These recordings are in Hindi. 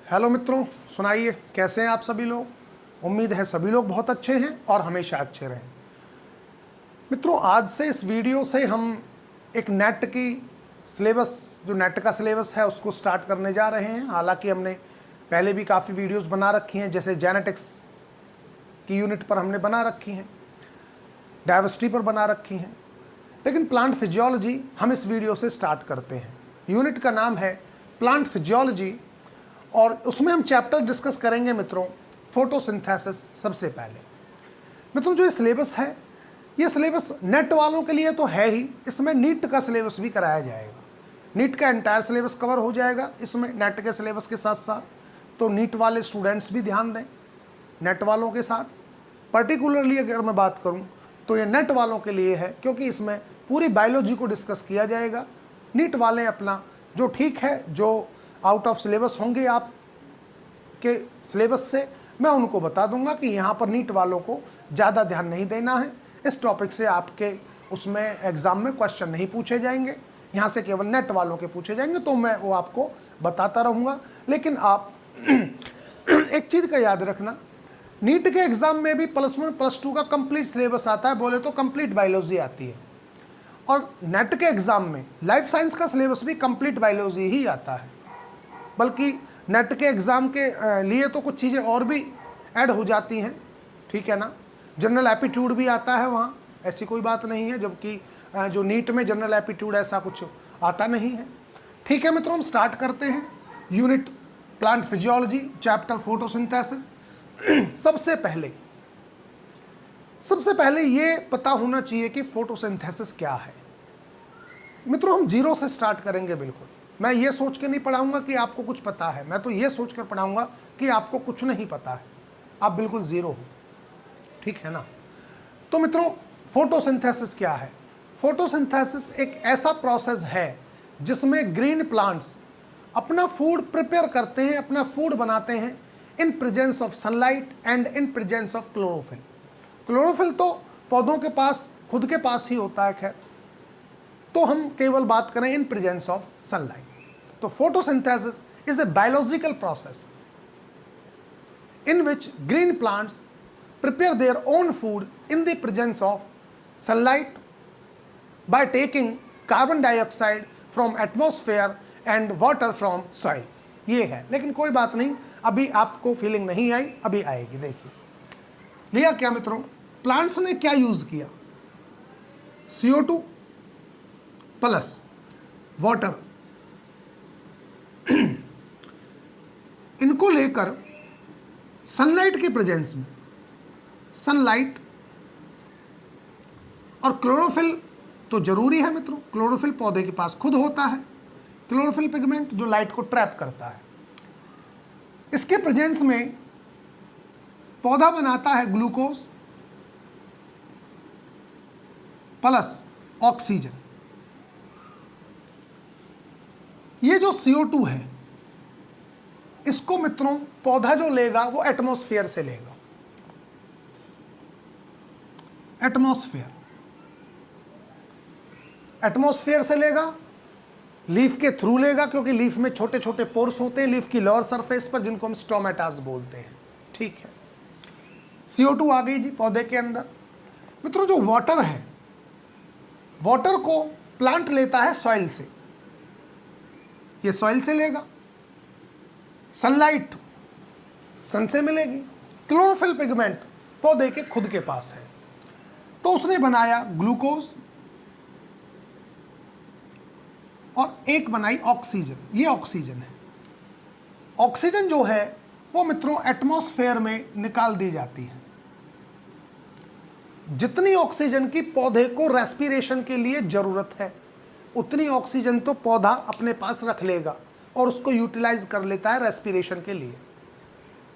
हेलो मित्रों, सुनाइए कैसे हैं आप सभी लोग। उम्मीद है सभी लोग बहुत अच्छे हैं और हमेशा अच्छे रहें। मित्रों, आज से इस वीडियो से हम एक नेट की सिलेबस, जो नेट का सिलेबस है उसको स्टार्ट करने जा रहे हैं। हालांकि हमने पहले भी काफ़ी वीडियोस बना रखी हैं, जैसे जेनेटिक्स की यूनिट पर हमने बना रखी हैं, डाइवर्सिटी पर बना रखी हैं, लेकिन प्लांट फिजियोलॉजी हम इस वीडियो से स्टार्ट करते हैं। यूनिट का नाम है प्लांट फिजियोलॉजी और उसमें हम चैप्टर डिस्कस करेंगे मित्रों फोटोसिंथेसिस। सबसे पहले मित्रों, जो ये सिलेबस है, ये सिलेबस नेट वालों के लिए तो है ही, इसमें नीट का सिलेबस भी कराया जाएगा। नीट का एंटायर सिलेबस कवर हो जाएगा इसमें नेट के सिलेबस के साथ साथ। तो नीट वाले स्टूडेंट्स भी ध्यान दें नेट वालों के साथ। पर्टिकुलरली अगर मैं बात करूं तो ये नेट वालों के लिए है, क्योंकि इसमें पूरी बायोलॉजी को डिस्कस किया जाएगा। नीट वाले अपना जो ठीक है, जो आउट ऑफ सिलेबस होंगे आप के सिलेबस से, मैं उनको बता दूंगा कि यहाँ पर नीट वालों को ज़्यादा ध्यान नहीं देना है। इस टॉपिक से आपके उसमें एग्ज़ाम में क्वेश्चन नहीं पूछे जाएंगे, यहाँ से केवल नेट वालों के पूछे जाएंगे, तो मैं वो आपको बताता रहूँगा। लेकिन आप एक चीज़ का याद रखना, नीट के एग्ज़ाम में भी +1 +2 का कंप्लीट सिलेबस आता है, बोले तो कंप्लीट बायोलॉजी आती है। और नेट के एग्ज़ाम में लाइफ साइंस का सिलेबस भी कंप्लीट बायोलॉजी ही आता है। बल्कि नेट के एग्ज़ाम के लिए तो कुछ चीज़ें और भी ऐड हो जाती हैं, ठीक है ना। जनरल एप्टीट्यूड भी आता है वहाँ, ऐसी कोई बात नहीं है, जबकि जो नीट में जनरल एप्टीट्यूड ऐसा कुछ आता नहीं है। ठीक है मित्रों, हम स्टार्ट करते हैं unit plant physiology, chapter photosynthesis. सबसे पहले ये पता होना चाहिए कि फोटोसिंथेसिस क्या है। मित्रों, हम जीरो से स्टार्ट करेंगे। बिल्कुल मैं ये सोच के नहीं पढ़ाऊंगा कि आपको कुछ पता है, मैं तो ये सोच कर पढ़ाऊंगा कि आपको कुछ नहीं पता है, आप बिल्कुल ज़ीरो हो, ठीक है ना। तो मित्रों, फोटोसिंथेसिस क्या है। फोटोसिंथेसिस एक ऐसा प्रोसेस है जिसमें ग्रीन प्लांट्स अपना फूड प्रिपेयर करते हैं, अपना फूड बनाते हैं in presence of sunlight and in presence of chlorophyll. Chlorophyll तो पौधों के पास, खुद के पास ही होता है, खैर, तो हम केवल बात करें इन प्रेजेंस ऑफ सनलाइट। तो photosynthesis is a biological process in which green plants prepare their own food in the presence of sunlight by taking carbon dioxide from atmosphere and water from soil. ये है, लेकिन कोई बात नहीं, अभी आपको फीलिंग नहीं आई, अभी आएगी। देखिए लिया क्या मित्रों, प्लांट्स ने क्या यूज किया, CO2 प्लस वाटर, इनको लेकर सनलाइट के प्रेजेंस में, सनलाइट और क्लोरोफिल तो जरूरी है मित्रों, क्लोरोफिल पौधे के पास खुद होता है, क्लोरोफिल पिगमेंट जो लाइट को ट्रैप करता है, इसके प्रेजेंस में पौधा बनाता है ग्लूकोज प्लस ऑक्सीजन। ये जो CO2 है, इसको मित्रों पौधा जो लेगा वो एटमॉस्फेयर से लेगा, एटमॉस्फेयर से लेगा, लीफ के थ्रू लेगा, क्योंकि लीफ में छोटे छोटे पोर्स होते हैं लीफ की लोअर सरफेस पर, जिनको हम स्टोमेटास बोलते हैं, ठीक है। CO2 आ गई जी पौधे के अंदर। मित्रों, जो वाटर है, वाटर को प्लांट लेता है सॉइल से, ये सॉइल से लेगा, सनलाइट सन से मिलेगी, क्लोरोफिल पिगमेंट पौधे के खुद के पास है, तो उसने बनाया ग्लूकोज और एक बनाई ऑक्सीजन। ये ऑक्सीजन है। ऑक्सीजन जो है वो मित्रों एटमॉस्फेयर में निकाल दी जाती है। जितनी ऑक्सीजन की पौधे को रेस्पिरेशन के लिए जरूरत है, उतनी ऑक्सीजन तो पौधा अपने पास रख लेगा और उसको यूटिलाइज कर लेता है रेस्पिरेशन के लिए।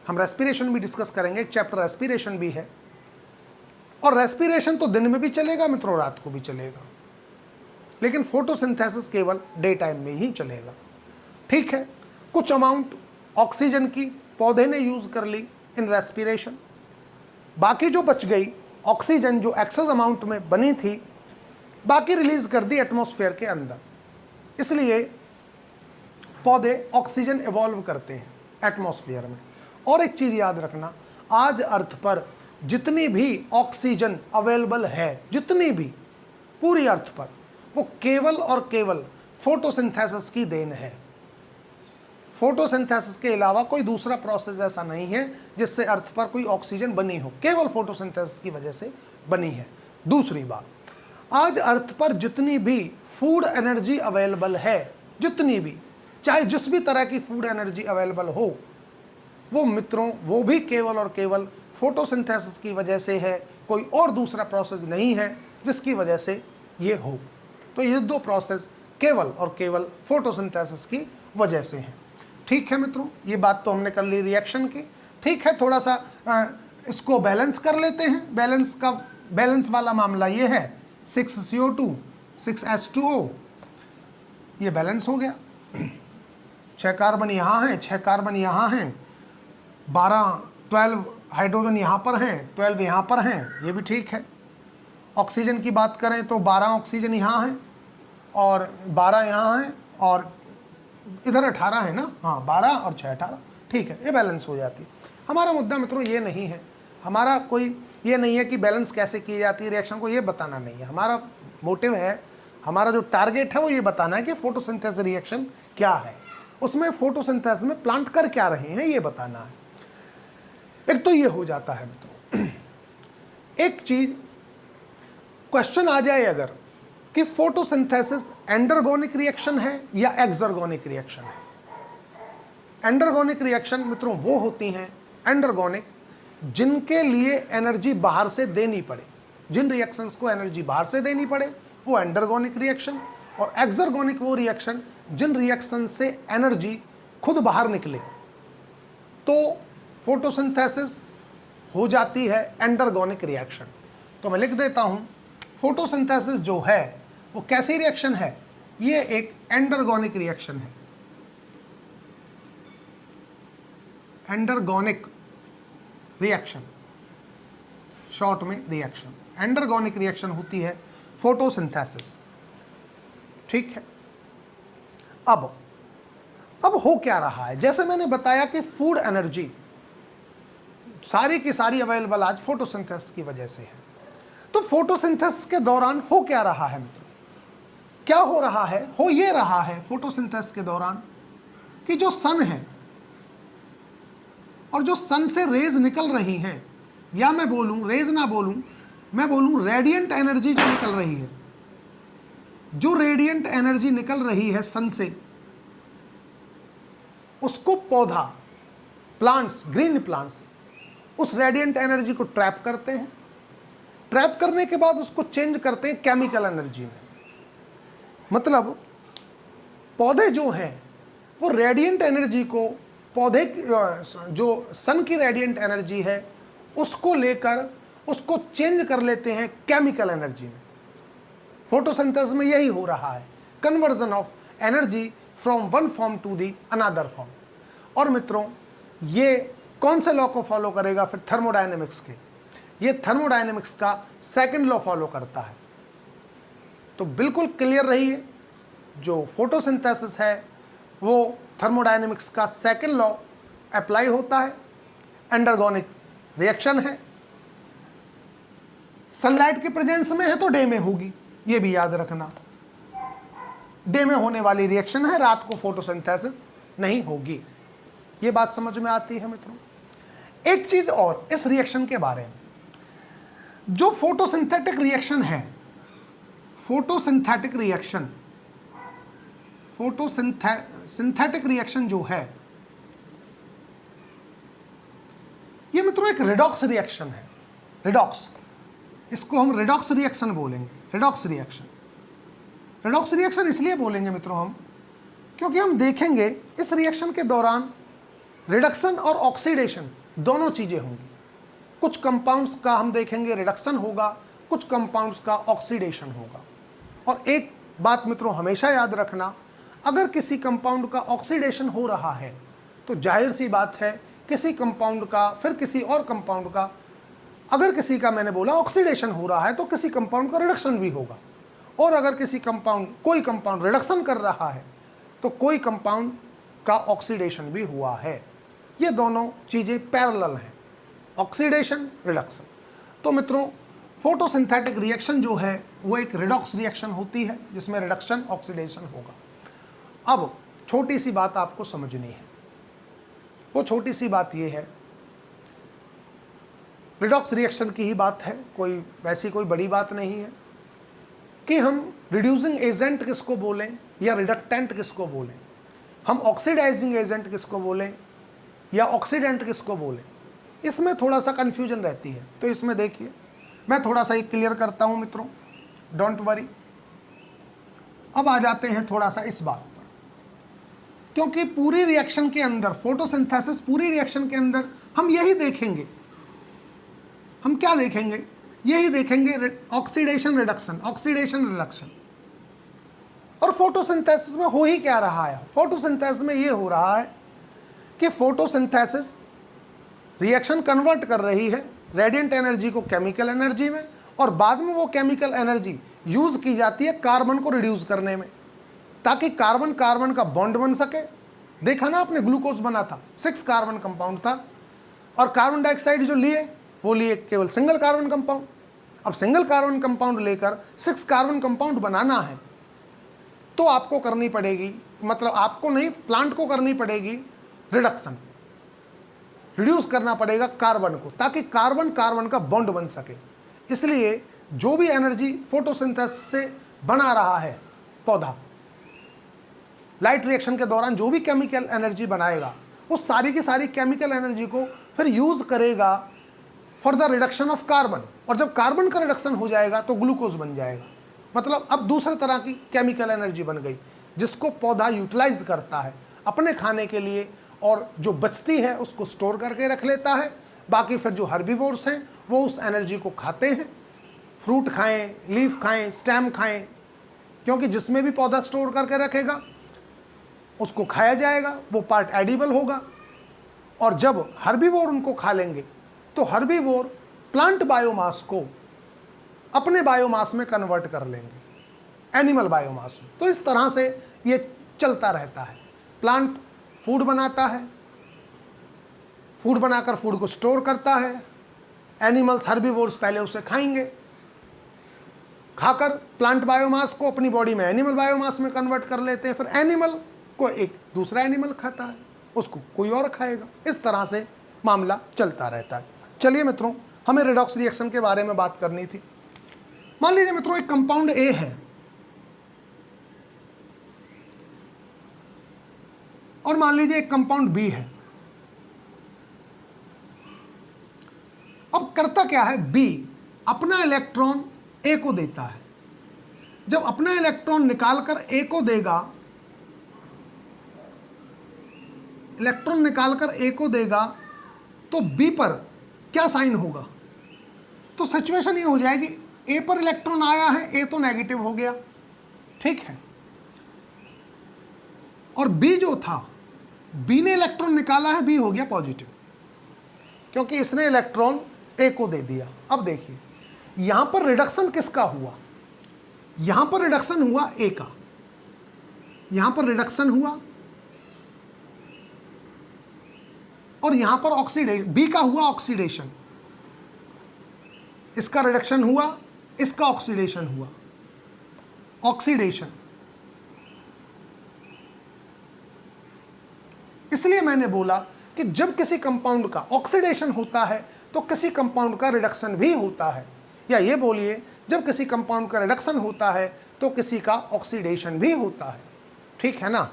हम रेस्पिरेशन भी डिस्कस करेंगे, एक चैप्टर रेस्पिरेशन भी है। और रेस्पिरेशन तो दिन में भी चलेगा मित्रों, रात को भी चलेगा, लेकिन फोटोसिंथेसिस केवल डे टाइम में ही चलेगा, ठीक है। कुछ अमाउंट ऑक्सीजन की पौधे ने यूज कर ली इन रेस्पिरेशन, बाकी जो बच गई ऑक्सीजन जो एक्सेस अमाउंट में बनी थी, बाकी रिलीज कर दी एटमॉस्फेयर के अंदर। इसलिए पौधे ऑक्सीजन इवॉल्व करते हैं। एटमॉस्फेयर में। और एक चीज़ याद रखना, आज अर्थ पर जितनी भी ऑक्सीजन अवेलेबल है, जितनी भी पूरी अर्थ पर, वो केवल और केवल फोटोसिंथेसिस की देन है। फोटोसिंथेसिस के अलावा कोई दूसरा प्रोसेस ऐसा नहीं है जिससे अर्थ पर कोई ऑक्सीजन बनी हो, केवल फोटोसिंथेसिस की वजह से बनी है। दूसरी बात, आज अर्थ पर जितनी भी फूड एनर्जी अवेलेबल है, जितनी भी, चाहे जिस भी तरह की फूड एनर्जी अवेलेबल हो, वो मित्रों वो भी केवल और केवल फोटोसिंथेसिस की वजह से है, कोई और दूसरा प्रोसेस नहीं है जिसकी वजह से ये हो। तो ये दो प्रोसेस केवल और केवल फोटोसिंथेसिस की वजह से हैं। ठीक है मित्रों, ये बात तो हमने कर ली रिएक्शन की। ठीक है, थोड़ा सा इसको बैलेंस कर लेते हैं। बैलेंस वाला मामला ये है, 6CO2 6H2O, ये बैलेंस हो गया। 6 कार्बन यहाँ हैं, 6 कार्बन यहाँ हैं, 12 हाइड्रोजन यहाँ पर हैं, 12 यहाँ पर हैं, ये भी ठीक है। ऑक्सीजन की बात करें तो 12 ऑक्सीजन यहाँ हैं और 12 यहाँ हैं और इधर 18 है ना, हाँ 12 और 6 18, ठीक है, ये बैलेंस हो जाती है। हमारा मुद्दा मित्रों ये नहीं है, हमारा कोई ये नहीं है कि बैलेंस कैसे की जाती है रिएक्शन को, ये बताना नहीं है। हमारा मोटिव है, हमारा जो टारगेट है वो ये बताना है कि फोटोसिंथेसिस रिएक्शन क्या है, उसमें फोटोसिंथेसिस में प्लांट कर क्या रहे हैं, ये बताना है। एक तो ये हो जाता है मित्रों। एक चीज क्वेश्चन आ जाए अगर कि फोटोसिंथेसिस एंडरगोनिक रिएक्शन है या एक्सर्गोनिक रिएक्शन है। एंडरगोनिक रिएक्शन मित्रों वो होती हैं, एंडरगोनिक, जिनके लिए एनर्जी बाहर से देनी पड़े, जिन रिएक्शंस को एनर्जी बाहर से देनी पड़े वो एंडरगोनिक रिएक्शन, और एक्सर्गोनिक वो रिएक्शन जिन रिएक्शन से एनर्जी खुद बाहर निकले। तो फोटोसिंथेसिस हो जाती है एंडरगोनिक रिएक्शन। तो मैं लिख देता हूं, फोटोसिंथेसिस जो है वो कैसी रिएक्शन है, ये एक एंडरगोनिक रिएक्शन है। एंडरगोनिक रिएक्शन, शॉर्ट में रिएक्शन, एंडरगोनिक रिएक्शन होती है फोटोसिंथेसिस। ठीक है, अब हो क्या रहा है, जैसे मैंने बताया कि फूड एनर्जी सारी की सारी अवेलेबल आज फोटोसिंथेसिस की वजह से है। तो फोटोसिंथेसिस के दौरान हो क्या रहा है मित्रों, क्या हो रहा है, हो ये रहा है फोटोसिंथेसिस के दौरान कि जो सन है और जो सन से रेज निकल रही हैं, या मैं बोलूं रेज ना बोलूं, मैं बोलूं रेडिएंट एनर्जी जो निकल रही है, जो रेडिएंट एनर्जी निकल रही है सन से, उसको पौधा, प्लांट्स, ग्रीन प्लांट्स उस रेडिएंट एनर्जी को ट्रैप करते हैं। ट्रैप करने के बाद उसको चेंज करते हैं केमिकल एनर्जी में। मतलब पौधे जो हैं वो रेडिएंट एनर्जी को, पौधे जो सन की रेडिएंट एनर्जी है उसको लेकर उसको चेंज कर लेते हैं केमिकल एनर्जी में। फोटोसिंथेसिस में यही हो रहा है, conversion of energy from one form to the another form. और मित्रों ये कौन से लॉ को फॉलो करेगा, फिर थर्मोडायनेमिक्स के, ये थर्मोडायनेमिक्स का सेकंड लॉ फॉलो करता है। तो बिल्कुल क्लियर रहिए, जो फोटोसिंथेसिस है वो थर्मोडायनेमिक्स का सेकंड लॉ अप्लाई होता है, एंडरगोनिक रिएक्शन है, सनलाइट के प्रेजेंस में है तो डे में होगी, ये भी याद रखना, डे में होने वाली रिएक्शन है, रात को फोटोसिंथेसिस नहीं होगी। ये बात समझ में आती है मित्रों। एक चीज और इस रिएक्शन के बारे में, जो फोटोसिंथेटिक रिएक्शन है, फोटोसिंथेटिक रिएक्शन, फोटोसिंथेटिक रिएक्शन जो है ये मित्रों एक रिडॉक्स रिएक्शन है। रिडॉक्स, इसको हम रिडॉक्स रिएक्शन बोलेंगे, रिडॉक्स रिएक्शन। रिडॉक्स रिएक्शन इसलिए बोलेंगे मित्रों हम, क्योंकि हम देखेंगे इस रिएक्शन के दौरान रिडक्शन और ऑक्सीडेशन दोनों चीजें होंगी। कुछ कंपाउंड्स का हम देखेंगे रिडक्शन होगा, कुछ कंपाउंड्स का ऑक्सीडेशन होगा। और एक बात मित्रों हमेशा याद रखना, अगर किसी कंपाउंड का ऑक्सीडेशन हो रहा है तो जाहिर सी बात है किसी कंपाउंड का, फिर किसी और कंपाउंड का, अगर किसी का मैंने बोला ऑक्सीडेशन हो रहा है तो किसी कंपाउंड का रिडक्शन भी होगा। और अगर किसी कंपाउंड, कोई कंपाउंड रिडक्शन कर रहा है तो कोई कंपाउंड का ऑक्सीडेशन भी हुआ है। ये दोनों चीज़ें पैरेलल हैं, ऑक्सीडेशन रिडक्शन। तो मित्रों फोटोसिंथेटिक रिएक्शन जो है वो एक रिडॉक्स रिएक्शन होती है जिसमें रिडक्शन ऑक्सीडेशन होगा। अब छोटी सी बात आपको समझनी है, वो छोटी सी बात ये है, रिडॉक्स रिएक्शन की ही बात है, कोई वैसी कोई बड़ी बात नहीं है कि हम रिड्यूसिंग एजेंट किसको बोलें या रिडक्टेंट किसको बोलें, हम ऑक्सीडाइजिंग एजेंट किसको बोलें या ऑक्सीडेंट किसको बोलें, इसमें थोड़ा सा कन्फ्यूजन रहती है। तो इसमें देखिए मैं थोड़ा सा एक क्लियर करता हूं मित्रों, डोंट वरी। अब आ जाते हैं थोड़ा सा इस बात पर, क्योंकि पूरी रिएक्शन के अंदर, फोटोसिंथेसिस पूरी रिएक्शन के अंदर हम यही देखेंगे, हम क्या देखेंगे, यही देखेंगे, ऑक्सीडेशन रिडक्शन, ऑक्सीडेशन रिडक्शन। और फोटोसिंथेसिस में हो ही क्या रहा है, फोटोसिंथेसिस में ये हो रहा है कि फोटोसिंथेसिस रिएक्शन कन्वर्ट कर रही है रेडिएंट एनर्जी को केमिकल एनर्जी में, और बाद में वो केमिकल एनर्जी यूज की जाती है कार्बन को रिड्यूस करने में, ताकि कार्बन कार्बन का बॉन्ड बन सके। देखा ना आपने, ग्लूकोज बना था, 6 कार्बन कंपाउंड था, और कार्बन डाइऑक्साइड जो लिए वो लिए केवल सिंगल कार्बन कंपाउंड। अब सिंगल कार्बन कंपाउंड लेकर 6 कार्बन कंपाउंड बनाना है तो आपको करनी पड़ेगी, मतलब आपको नहीं, प्लांट को करनी पड़ेगी रिडक्शन, रिड्यूस करना पड़ेगा कार्बन को, ताकि कार्बन कार्बन का बॉन्ड बन सके। इसलिए जो भी एनर्जी फोटोसिंथेसिस से बना रहा है पौधा, लाइट रिएक्शन के दौरान जो भी केमिकल एनर्जी बनाएगा, उस सारी की सारी केमिकल एनर्जी को फिर यूज करेगा for the reduction of carbon, और जब कार्बन का रिडक्शन हो जाएगा तो ग्लूकोज बन जाएगा। मतलब अब दूसरे तरह की केमिकल एनर्जी बन गई जिसको पौधा यूटिलाइज करता है अपने खाने के लिए, और जो बचती है उसको स्टोर करके रख लेता है। बाकी फिर जो हर्बीवोर्स हैं वो उस एनर्जी को खाते हैं, फ्रूट खाएं, लीफ खाएं, स्टेम खाएं, क्योंकि जिसमें भी पौधा स्टोर करके रखेगा उसको खाया जाएगा, वो पार्ट एडिबल होगा। और जब हर्बीवोर उनको खा लेंगे तो हर्बीवोर प्लांट बायोमास को अपने बायोमास में कन्वर्ट कर लेंगे, एनिमल बायोमास में। तो इस तरह से ये चलता रहता है। प्लांट फूड बनाता है, फूड बनाकर फूड को स्टोर करता है, एनिमल्स हर्बीवोर्स पहले उसे खाएंगे, खाकर प्लांट बायोमास को अपनी बॉडी में एनिमल बायोमास में कन्वर्ट कर लेते हैं, फिर एनिमल को एक दूसरा एनिमल खाता है, उसको कोई और खाएगा। इस तरह से मामला चलता रहता है। चलिए मित्रों, हमें रिडॉक्स रिएक्शन के बारे में बात करनी थी। मान लीजिए मित्रों एक कंपाउंड ए है और मान लीजिए एक कंपाउंड बी है। अब करता क्या है, बी अपना इलेक्ट्रॉन ए को देता है। जब अपना इलेक्ट्रॉन निकालकर ए को देगा, इलेक्ट्रॉन निकालकर ए को देगा, तो बी पर क्या साइन होगा, तो सिचुएशन ये हो जाएगी, ए पर इलेक्ट्रॉन आया है, ए तो नेगेटिव हो गया, ठीक है, और बी जो था, बी ने इलेक्ट्रॉन निकाला है, बी हो गया पॉजिटिव, क्योंकि इसने इलेक्ट्रॉन ए को दे दिया। अब देखिए यहां पर रिडक्शन किसका हुआ, यहां पर रिडक्शन हुआ ए का, यहां पर रिडक्शन हुआ, और यहां पर ऑक्सीडेशन, बी का हुआ ऑक्सीडेशन, इसका रिडक्शन हुआ, इसका ऑक्सीडेशन हुआ, ऑक्सीडेशन। इसलिए मैंने बोला कि जब किसी कंपाउंड का ऑक्सीडेशन होता है तो किसी कंपाउंड का रिडक्शन भी होता है, या ये बोलिए जब किसी कंपाउंड का रिडक्शन होता है तो किसी का ऑक्सीडेशन भी होता है, ठीक है ना।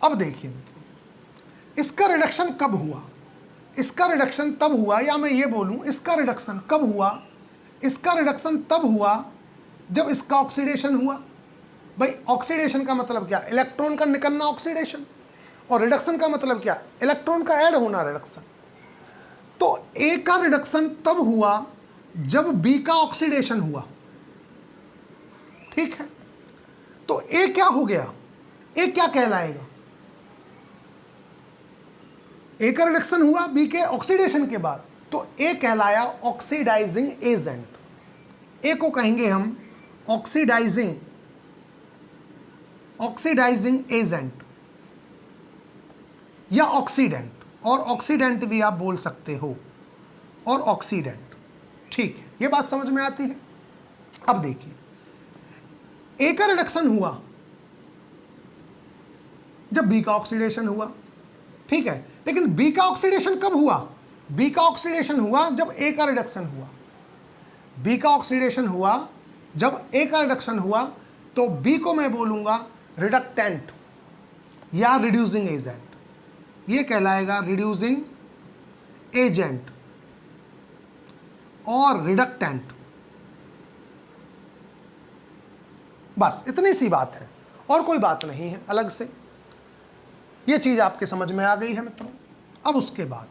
अब देखिए इसका रिडक्शन कब हुआ, इसका रिडक्शन तब हुआ, या मैं ये बोलूं इसका रिडक्शन कब हुआ, इसका रिडक्शन तब हुआ जब इसका ऑक्सीडेशन हुआ। भाई ऑक्सीडेशन का मतलब क्या, इलेक्ट्रॉन का निकलना ऑक्सीडेशन, और रिडक्शन का मतलब क्या, इलेक्ट्रॉन का ऐड होना रिडक्शन। तो ए का रिडक्शन तब हुआ जब बी का ऑक्सीडेशन हुआ, ठीक है। तो ए क्या हो गया, ए क्या कहलाएगा, ए का रिडक्शन हुआ बी के ऑक्सीडेशन के बाद, तो ए कहलाया ऑक्सीडाइजिंग एजेंट। ए को कहेंगे हम ऑक्सीडाइजिंग एजेंट या ऑक्सीडेंट। और ऑक्सीडेंट भी आप बोल सकते हो, और ऑक्सीडेंट। ठीक है, ये बात समझ में आती है। अब देखिए, ए का रिडक्शन हुआ जब बी का ऑक्सीडेशन हुआ, ठीक है, लेकिन बी का ऑक्सीडेशन कब हुआ? बी का ऑक्सीडेशन हुआ जब ए का रिडक्शन हुआ। बी का ऑक्सीडेशन हुआ जब ए का रिडक्शन हुआ, तो बी को मैं बोलूंगा रिडक्टेंट या रिड्यूसिंग एजेंट। ये कहलाएगा रिड्यूसिंग एजेंट और रिडक्टेंट। बस इतनी सी बात है, और कोई बात नहीं है अलग से। ये चीज आपके समझ में आ गई है मित्रों। अब उसके बाद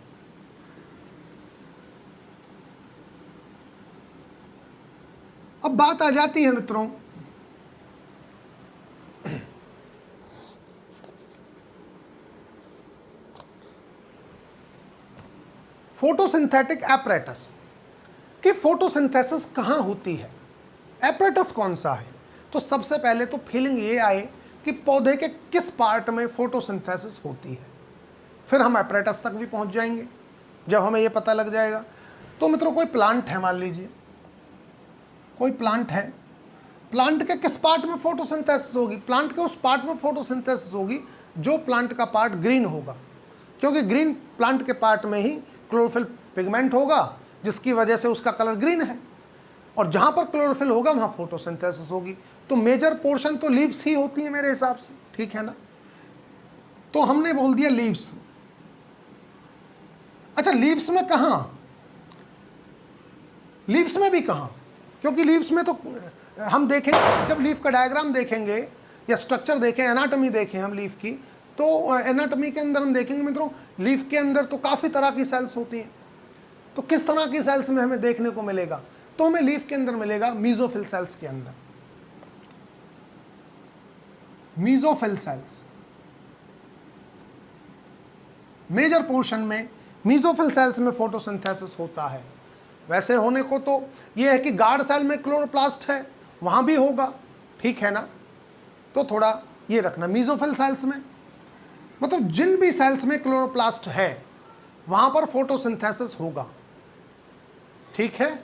अब बात आ जाती है मित्रों फोटोसिंथेटिक एपरेटस कि फोटोसिंथेसिस कहाँ होती है, एपरेटस कौन सा है। तो सबसे पहले तो फीलिंग ये आए कि पौधे के किस पार्ट में फोटोसिंथेसिस होती है, फिर हम एपरेटस तक भी पहुंच जाएंगे जब हमें ये पता लग जाएगा। तो मित्रों कोई प्लांट है, मान लीजिए कोई प्लांट है, प्लांट के किस पार्ट में फोटोसिंथेसिस होगी? प्लांट के उस पार्ट में फोटोसिंथेसिस होगी जो प्लांट का पार्ट ग्रीन होगा, क्योंकि ग्रीन प्लांट के पार्ट में ही क्लोरोफिल पिगमेंट होगा जिसकी वजह से उसका कलर ग्रीन है, और जहां पर क्लोरोफिल होगा वहां फोटोसिंथेसिस होगी। तो मेजर पोर्शन तो लीव्स ही होती है मेरे हिसाब से, ठीक है ना। तो हमने बोल दिया लीव्स। अच्छा, लीव्स में कहां? लीव्स में भी कहां? क्योंकि लीव्स में तो हम देखेंगे, जब लीफ का डायग्राम देखेंगे या स्ट्रक्चर देखें, एनाटॉमी देखें हम लीफ की, तो एनाटॉमी के अंदर हम देखेंगे मित्रों लीफ के अंदर तो काफ़ी तरह की सेल्स होती हैं। तो किस तरह की सेल्स में हमें देखने को मिलेगा? तो हमें लीफ के अंदर मिलेगा मीजोफिल सेल्स के अंदर, मीजोफिल सेल्स मेजर पोर्शन में मीजोफिल सेल्स में फोटोसिंथेसिस होता है। वैसे होने को तो ये है कि गार्ड सेल में क्लोरोप्लास्ट है, वहां भी होगा, ठीक है ना। तो थोड़ा ये रखना, मीजोफिल सेल्स में मतलब जिन भी सेल्स में क्लोरोप्लास्ट है वहां पर फोटोसिंथेसिस होगा, ठीक है,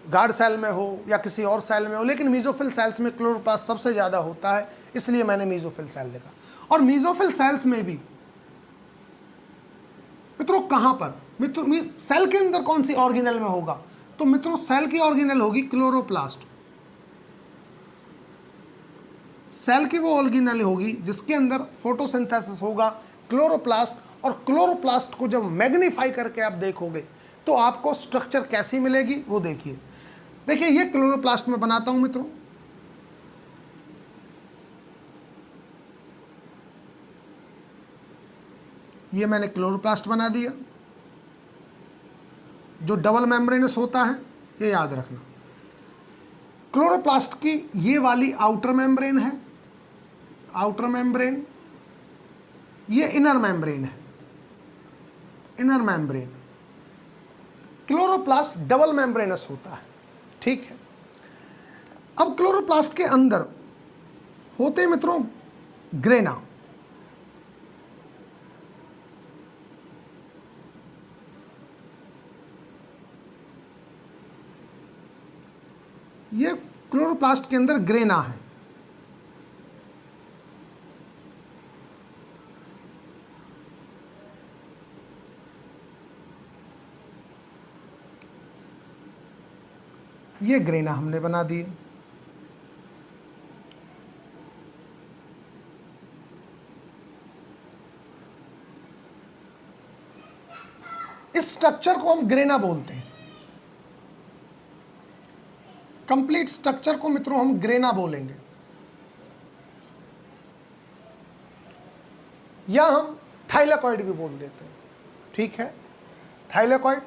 गार्ड सेल में हो या किसी और सेल में हो, लेकिन मीजोफिल सेल्स में क्लोरोप्लास्ट सबसे ज्यादा होता है, इसलिए मैंने मीजोफिल सेल लिखा। और मीजोफिल सेल्स में भी मित्रों कहां पर, मित्रों सेल के अंदर कौन सी ऑर्गेनेल में होगा? तो मित्रों सेल की ऑर्गेनेल होगी क्लोरोप्लास्ट। सेल की वो ऑर्गेनेल होगी जिसके अंदर फोटोसिंथेसिस होगा, क्लोरोप्लास्ट। और क्लोरोप्लास्ट को जब मैग्नीफाई करके आप देखोगे तो आपको स्ट्रक्चर कैसी मिलेगी वो देखिए। देखिए ये क्लोरोप्लास्ट में बनाता हूं मित्रों, ये मैंने क्लोरोप्लास्ट बना दिया। जो डबल मेम्ब्रेनस होता है ये याद रखना, क्लोरोप्लास्ट की ये वाली आउटर मेम्ब्रेन है, आउटर मेम्ब्रेन, ये इनर मेम्ब्रेन है, inner membrane. Chloroplast double membranous होता है, ठीक है। अब क्लोरोप्लास्ट के अंदर होते हैं मित्रों ग्रेना, ये क्लोरोप्लास्ट के अंदर ग्रेना है। ये ग्रेना हमने बना दिए। इस स्ट्रक्चर को हम ग्रेना बोलते हैं, कंप्लीट स्ट्रक्चर को मित्रों हम ग्रेना बोलेंगे, या हम थाइलेकॉइड भी बोल देते हैं, ठीक है। थाइलेकॉइड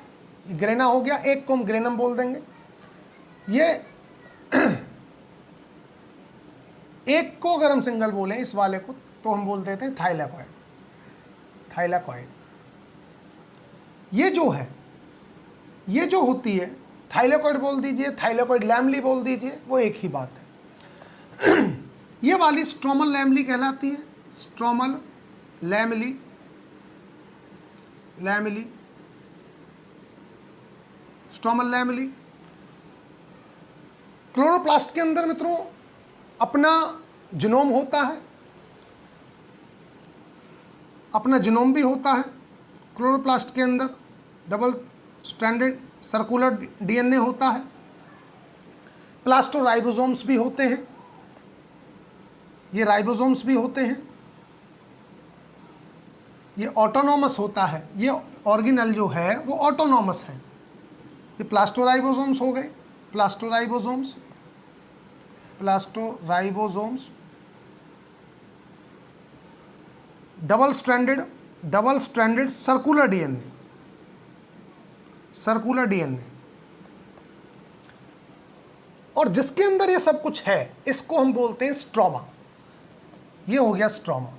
ग्रेना हो गया, एक को हम ग्रेनम बोल देंगे। ये एक को अगर हम सिंगल बोलें इस वाले को तो हम बोल देते हैं थाइलेकॉइड, थाइलेकॉइड। ये जो है, ये जो होती है थाइलेकॉइड बोल दीजिए, थाइलेकॉइड लैमली बोल दीजिए, वो एक ही बात है। ये वाली स्ट्रोमल लैमली कहलाती है, stromal lamellae. Lamellae, stromal lamellae. Chloroplast के अंदर मित्रों अपना जीनोम होता है, अपना जीनोम भी होता है। क्लोरोप्लास्ट के अंदर डबल स्ट्रैंडेड सर्कुलर डीएनए होता है। प्लास्टोराइबोसोम्स भी होते हैं, ये राइबोसोम्स भी होते हैं। ये ऑटोनॉमस होता है, ये ऑर्गेनेल जो है वो ऑटोनॉमस है। ये प्लास्टोराइबोसोम्स हो गए, plastoribosomes, plastoribosomes. Double stranded circular DNA, circular DNA. और जिसके अंदर ये सब कुछ है इसको हम बोलते हैं स्ट्रोमा। ये हो गया स्ट्रोमा।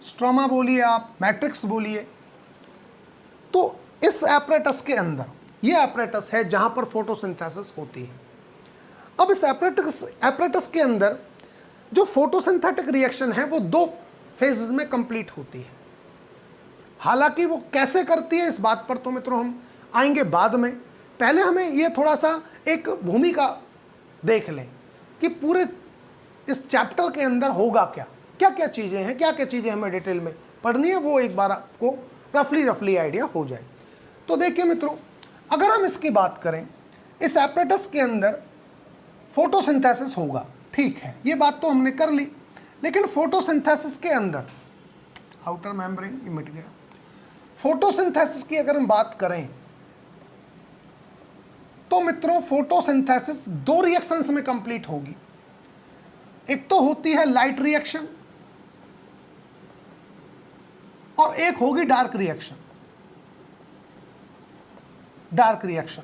स्ट्रोमा बोलिए आप, मैट्रिक्स बोलिए। तो इस एपरेटस के अंदर, ये एपरेटस है जहां पर फोटोसिंथेसिस होती है। अब इस एपरेटस के अंदर जो फोटोसिंथेटिक रिएक्शन है वो 2 फेजेस में कंप्लीट होती है। हालांकि वो कैसे करती है इस बात पर तो मित्रों हम आएंगे बाद में। पहले हमें ये थोड़ा सा एक भूमिका देख लें कि पूरे इस चैप्टर के अंदर होगा क्या, क्या क्या चीज़ें हैं, क्या क्या चीज़ें हमें डिटेल में पढ़नी है, वो एक बार आपको रफली आइडिया हो जाए। तो देखिए मित्रों, अगर हम इसकी बात करें, इस एपरेटस के अंदर फोटोसिंथेसिस होगा, ठीक है, ये बात तो हमने कर ली। लेकिन फोटोसिंथेसिस के अंदर आउटर मेम्ब्रेन मिट गया। फोटोसिंथेसिस की अगर हम बात करें तो मित्रों फोटोसिंथेसिस 2 रिएक्शंस में कंप्लीट होगी। एक तो होती है लाइट रिएक्शन और एक होगी dark reaction. Dark reaction,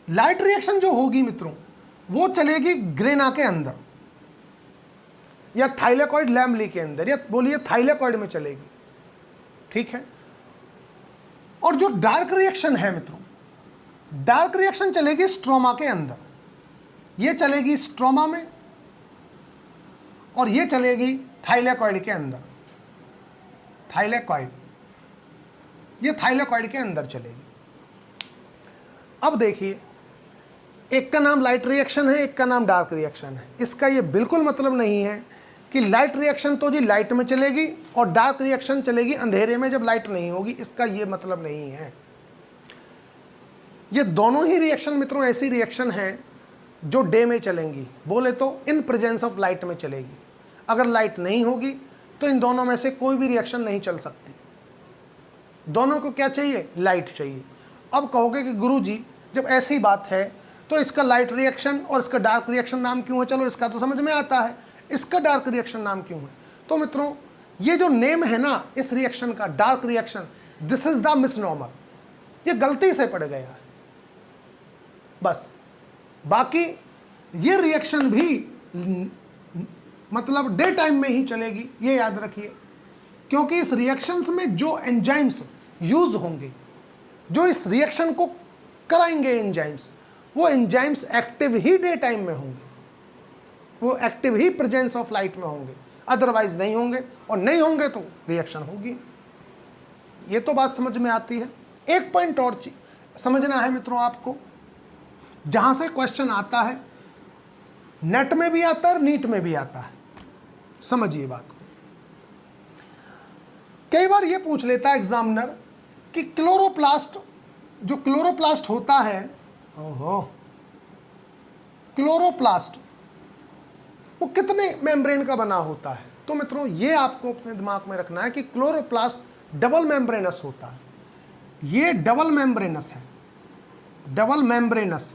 light reaction जो होगी मित्रों वो चलेगी ग्रेना के अंदर या थाइलेकॉइड लैमेली के अंदर, या बोलिए थाइलेकॉइड में चलेगी, ठीक है। और जो डार्क रिएक्शन है मित्रों, डार्क रिएक्शन चलेगी स्ट्रोमा के अंदर। ये चलेगी स्ट्रोमा में और ये चलेगी थाइलेकॉइड के अंदर। थाइलेकॉइड, ये थाइलेकॉइड के अंदर चलेगी। अब देखिए, एक का नाम लाइट रिएक्शन है, एक का नाम डार्क रिएक्शन है। इसका ये बिल्कुल मतलब नहीं है कि लाइट रिएक्शन तो जी लाइट में चलेगी और डार्क रिएक्शन चलेगी अंधेरे में जब लाइट नहीं होगी, इसका ये मतलब नहीं है। ये दोनों ही रिएक्शन मित्रों ऐसी रिएक्शन है जो डे में चलेंगी, बोले तो इन प्रेजेंस ऑफ लाइट में चलेगी। अगर लाइट नहीं होगी तो इन दोनों में से कोई भी रिएक्शन नहीं चल सकती। दोनों को क्या चाहिए? लाइट चाहिए। अब कहोगे कि गुरुजी जब ऐसी बात है तो इसका लाइट रिएक्शन और इसका डार्क रिएक्शन नाम क्यों है? चलो इसका तो समझ में आता है, इसका डार्क रिएक्शन नाम क्यों है? तो मित्रों ये जो नेम है ना इस रिएक्शन का, dark reaction, this is the misnomer, ये गलती से पड़ गया है बस। बाकी ये रिएक्शन भी मतलब डे टाइम में ही चलेगी, ये याद रखिए, क्योंकि इस रिएक्शंस में जो एंजाइम्स यूज होंगे, जो इस रिएक्शन को कराएंगे एंजाइम्स, वो एंजाइम्स एक्टिव ही डे टाइम में होंगे, वो active he presence of light में होंगे, अदरवाइज नहीं होंगे, और नहीं होंगे तो रिएक्शन होगी। ये तो बात समझ में आती है। एक पॉइंट और समझना है मित्रों आपको, जहां से क्वेश्चन आता है, नेट में भी आता है और नीट में भी आता है, समझिए बात को। कई बार ये पूछ लेता है एग्जामिनर कि क्लोरोप्लास्ट, जो क्लोरोप्लास्ट होता है, ओहो, क्लोरोप्लास्ट वो कितने मेम्ब्रेन का बना होता है? तो मित्रों ये आपको अपने दिमाग में रखना है कि क्लोरोप्लास्ट डबल मेम्ब्रेनस होता है। ये डबल मेम्ब्रेनस है, डबल मेम्ब्रेनस,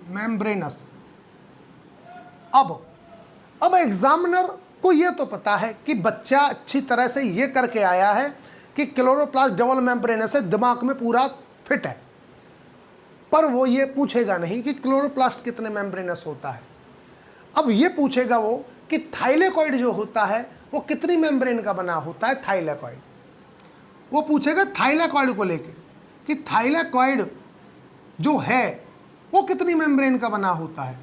मेम्ब्रेनस। अब एग्जामिनर को ये तो पता है कि बच्चा अच्छी तरह से ये करके आया है कि क्लोरोप्लास्ट डबल मेम्ब्रेनस है, दिमाग में पूरा फिट है, पर वो ये पूछेगा नहीं कि क्लोरोप्लास्ट कितने मेम्ब्रेनस होता है। अब ये पूछेगा वो कि थाइलेकॉइड जो होता है वो कितनी मेम्ब्रेन का बना होता है, थाइलेकॉइड। वो पूछेगा थाइलेकॉइड को लेके कि थाइलेकॉइड जो है वो कितनी मेम्ब्रेन का बना होता है।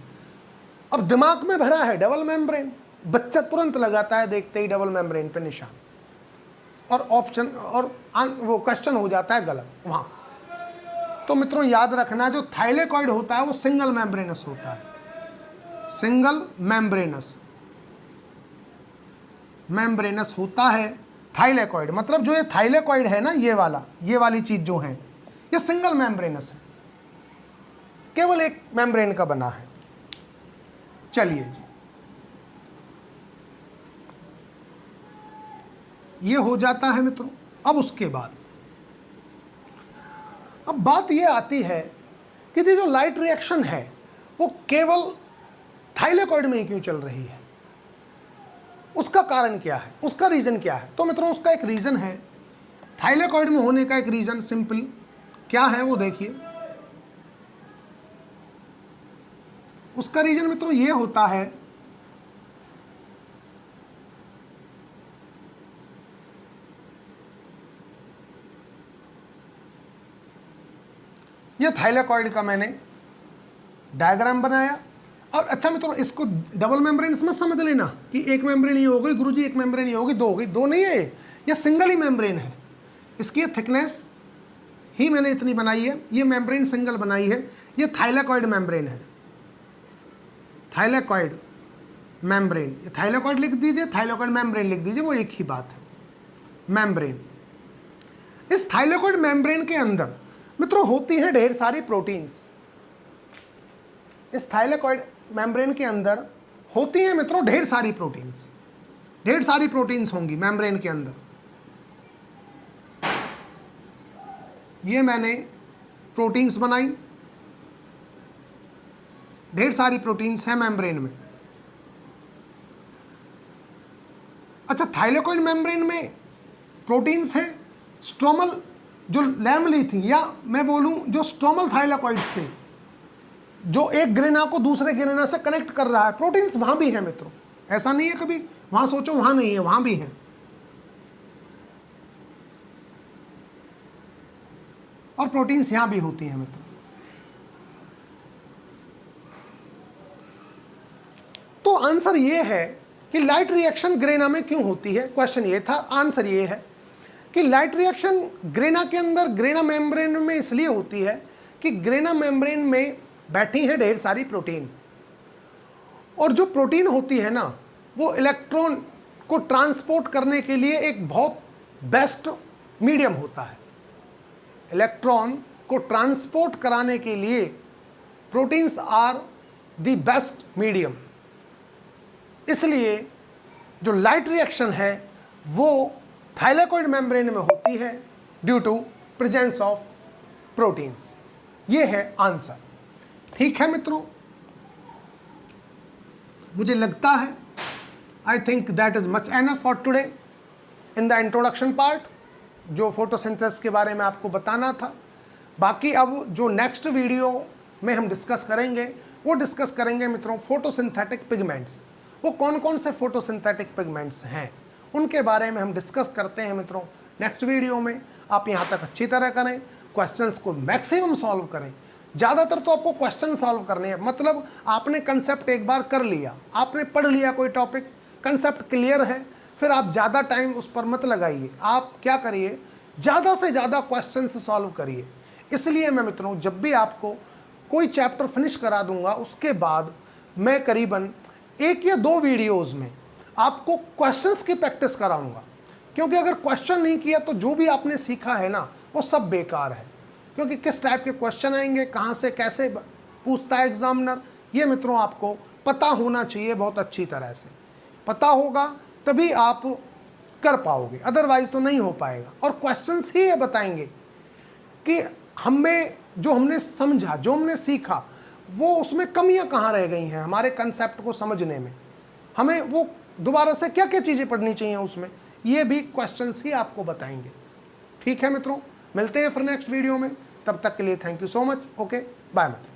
अब दिमाग में भरा है डबल मेम्ब्रेन, बच्चा तुरंत लगाता है देखते ही डबल मेम्ब्रेन पे निशान। और ऑप्शन और वो क्वेश्चन हो जाता है गलत वहाँ। तो मित्रों याद रखना, जो थाइलेकॉइड होता है वो सिंगल मेम्ब्रेनस होता है, सिंगल मेम्ब्रेनस होता है थाइलेकॉइड। मतलब जो ये थाइलेकॉइड है ना, ये वाली चीज जो है, ये सिंगल मेम्ब्रेनस है, केवल एक मेम्ब्रेन का बना है। चलिए जी, ये हो जाता है मित्रों। अब उसके बाद अब बात ये आती है कि ये जो लाइट रिएक्शन है वो केवल थाइलेकॉइड में ही क्यों चल रही है, उसका कारण क्या है, उसका रीजन क्या है। तो मित्रों उसका एक रीजन है, थाइलेकॉइड में होने का एक रीजन सिंपल क्या है वो देखिए। उसका रीजन मित्रों ये होता है ये थाइलेकॉइड का मैंने डायग्राम बनाया। और अच्छा मित्रों इसको डबल मेम्ब्रेन मत समझ लेना कि एक मेम्ब्रेन ही हो गई गुरुजी, एक मेम्ब्रेन ही होगी, दो हो गई, दो नहीं है, ये सिंगल ही मेम्ब्रेन है। इसकी थिकनेस ही मैंने इतनी बनाई है, ये मेम्ब्रेन सिंगल बनाई है। ये थाइलेकॉइड मेम्ब्रेन है, थाइलेकॉइड मेम्ब्रेन, थाइलेकॉइड लिख दीजिए, थाइलेकॉइड मेम्ब्रेन लिख दीजिए, वो एक ही बात है, मेम्ब्रेन। इस थाइलेकॉइड मेम्ब्रेन के अंदर मित्रों होती हैं ढेर सारी प्रोटीन्स। इस थाइलेकॉइड मेम्ब्रेन के अंदर होती हैं मित्रों ढेर सारी प्रोटीन्स, ढेर सारी प्रोटीन्स होंगी मेम्ब्रेन के अंदर। ये मैंने प्रोटीन्स बनाई, ढेर सारी प्रोटीन्स हैं मेम्ब्रेन में। अच्छा, थाइलेकॉइड मेम्ब्रेन में प्रोटीन्स हैं, स्ट्रोमल जो लैमली थी, या मैं बोलूं जो स्ट्रोमल थाइलेकॉइड्स थे, जो एक ग्रेना को दूसरे ग्रेना से कनेक्ट कर रहा है, प्रोटीन्स वहां भी है मित्रों। ऐसा नहीं है कभी वहां सोचो वहां नहीं है, वहां भी है। और प्रोटीन्स यहां भी होती हैं मित्रों। तो आंसर ये है कि लाइट रिएक्शन ग्रेना में क्यों होती है, क्वेश्चन ये था। आंसर ये है कि लाइट रिएक्शन ग्रेना के अंदर, ग्रेना मेम्ब्रेन में इसलिए होती है कि ग्रेना मेम्ब्रेन में बैठी है ढेर सारी प्रोटीन, और जो प्रोटीन होती है ना वो इलेक्ट्रॉन को ट्रांसपोर्ट करने के लिए एक बहुत बेस्ट मीडियम होता है। इलेक्ट्रॉन को ट्रांसपोर्ट कराने के लिए proteins are the best medium. इसलिए जो लाइट रिएक्शन है वो थाइलेकॉइड मेम्ब्रेन में होती है due to presence of proteins. ये है आंसर। ठीक है मित्रों, मुझे लगता है I think that is much enough for today in the introduction part, जो फोटोसिंथेसिस के बारे में आपको बताना था। बाकी अब जो नेक्स्ट वीडियो में हम डिस्कस करेंगे वो डिस्कस करेंगे मित्रों फोटोसिंथेटिक पिगमेंट्स। वो कौन कौन से फोटोसिंथेटिक पिगमेंट्स हैं उनके बारे में हम डिस्कस करते हैं मित्रों नेक्स्ट वीडियो में। आप यहाँ तक अच्छी तरह करें, क्वेश्चंस को मैक्सिमम सॉल्व करें। ज़्यादातर तो आपको क्वेश्चन सॉल्व करने हैं, मतलब आपने कंसेप्ट एक बार कर लिया, आपने पढ़ लिया कोई टॉपिक, कंसेप्ट क्लियर है, फिर आप ज़्यादा टाइम उस पर मत लगाइए। आप क्या करिए, ज़्यादा से ज़्यादा क्वेश्चन सॉल्व करिए। इसलिए मैं मित्रों जब भी आपको कोई चैप्टर फिनिश करा दूंगा उसके बाद मैं करीबन 1 या 2 वीडियोज़ में आपको क्वेश्चंस की प्रैक्टिस कराऊंगा। क्योंकि अगर क्वेश्चन नहीं किया तो जो भी आपने सीखा है ना वो सब बेकार है। क्योंकि किस टाइप के क्वेश्चन आएंगे, कहाँ से कैसे पूछता है एग्जामिनर, ये मित्रों आपको पता होना चाहिए, बहुत अच्छी तरह से पता होगा तभी आप कर पाओगे, अदरवाइज तो नहीं हो पाएगा। और क्वेश्चंस ही ये बताएंगे कि हमने समझा, जो हमने सीखा, वो उसमें कमियां कहाँ रह गई हैं हमारे कंसेप्ट को समझने में, हमें वो दोबारा से क्या क्या चीज़ें पढ़नी चाहिए उसमें, ये भी क्वेश्चंस ही आपको बताएंगे। ठीक है मित्रों, मिलते हैं फिर नेक्स्ट वीडियो में, तब तक के लिए thank you so much. Okay, bye मित्रों।